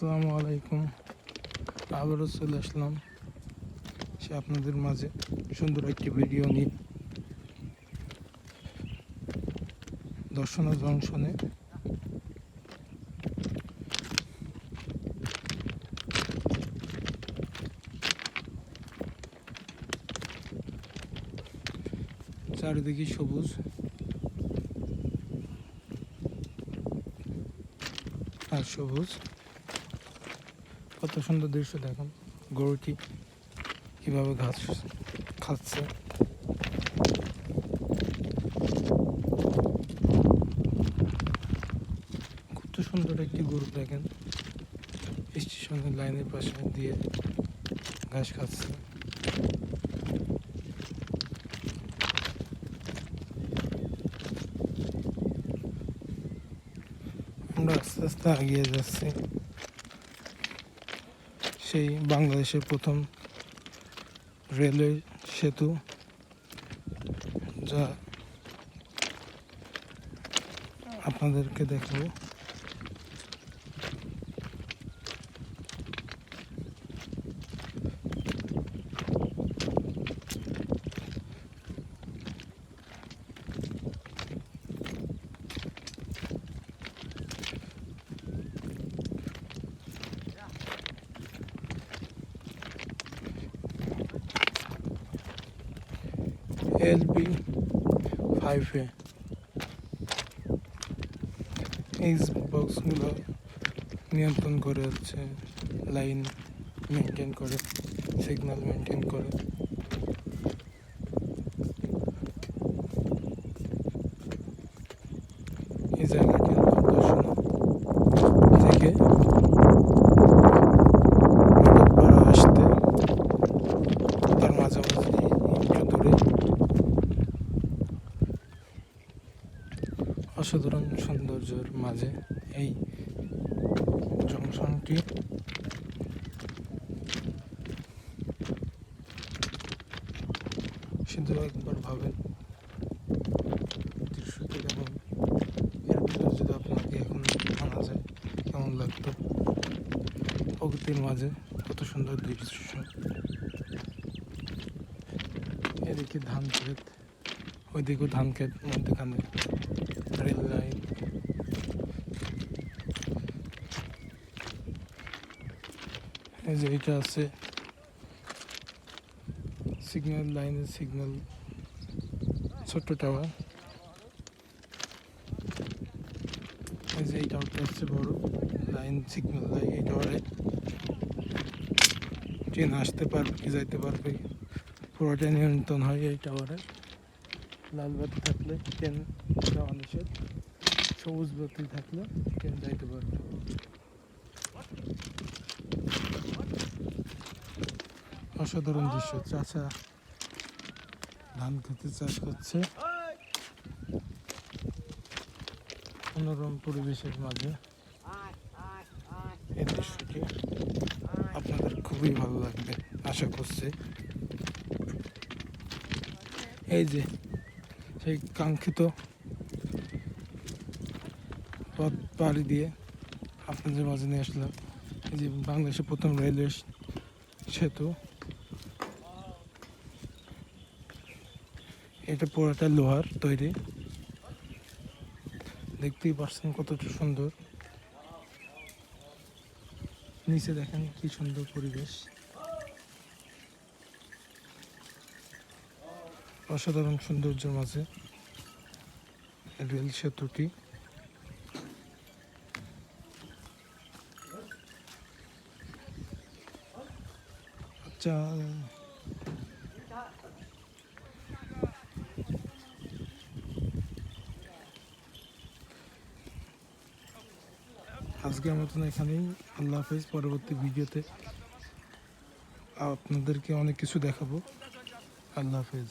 আসসালামু আলাইকুম। আবারও চলে আসলাম সে আপনাদের মাঝে সুন্দর একটি ভিডিও নিয়ে। দর্শনা জংশনে চারিদিকে সবুজ, আর সবুজ। কত সুন্দর দৃশ্য দেখুন। গরুটি কিভাবে ঘাস খাচ্ছে। কত সুন্দর একটি গরু দেখেন, স্টেশনের লাইনের পাশে দিয়ে ঘাস খাচ্ছে। আমরা আস্তে আস্তে এগিয়ে যাচ্ছি সেই বাংলাদেশের প্রথম রেলওয়ে সেতু, যা আপনাদেরকে দেখাবো। LB5-এ এই বক্সগুলো নিয়ন্ত্রণ করে হচ্ছে লাইন মেনটেন করে, সিগন্যাল মেনটেন করে। এই জায়গাটি দর্শনা থেকে পাড়া আসতে তার মাঝামাঝি একটু দূরে অসাধারণ সৌন্দর্যের মাঝে এই জংশনটি। শুধু একবার ভাবেন দৃশ্যটি কেমন। এর ভিতরে যদি আপনাকে এখন আনা যায় কেমন লাগতো। প্রকৃতির মাঝে কত সুন্দর দৃশ্য। এদিকে ধান ক্ষেত, ওইদিকেও ধান ক্ষেত, মধ্যখানে রেল লাইন। এই যে এটা আছে সিগন্যাল লাইনের সিগন্যাল, ছোট্ট টাওয়ার। এই যে এই টাওয়ারটা হচ্ছে বড় লাইন, সিগন্যাল লাইন। এই টাওয়ারে ট্রেন আসতে পারবে কি যাইতে পারবে পুরোটা নিয়ন্ত্রণ হয় এই টাওয়ারে। লাল বাতি থাকলে ট্রেন যাওয়া নিষেধ, সবুজ বাতি থাকলে ট্রেন যাইতে পারবে। অসাধারণ দৃশ্য। চাচা ধান খেতে চাষ করছে মনোরম পরিবেশের মাঝে। এই দৃশ্যটি আপনাদের খুবই ভালো লাগবে আশা করছি। এই যে সেই কাঙ্ক্ষিত পথ পাড়ি দিয়ে আপনাদের মাঝে নিয়ে আসলাম এই যে বাংলাদেশের প্রথম রেলওয়ে সেতু। এটা পুরোটা লোহার তৈরি, দেখতেই পাচ্ছেন কতটা সুন্দর। নিচে দেখেন কি সুন্দর পরিবেশ, অসাধারণ সৌন্দর্যের মাঝে রেল সেতুটি। আচ্ছা, আজকের মতন এখানেই। আল্লাহ হাফেজ। পরবর্তী ভিডিওতে আপনাদেরকে অনেক কিছু দেখাবো। আল্লাহ হাফেজ।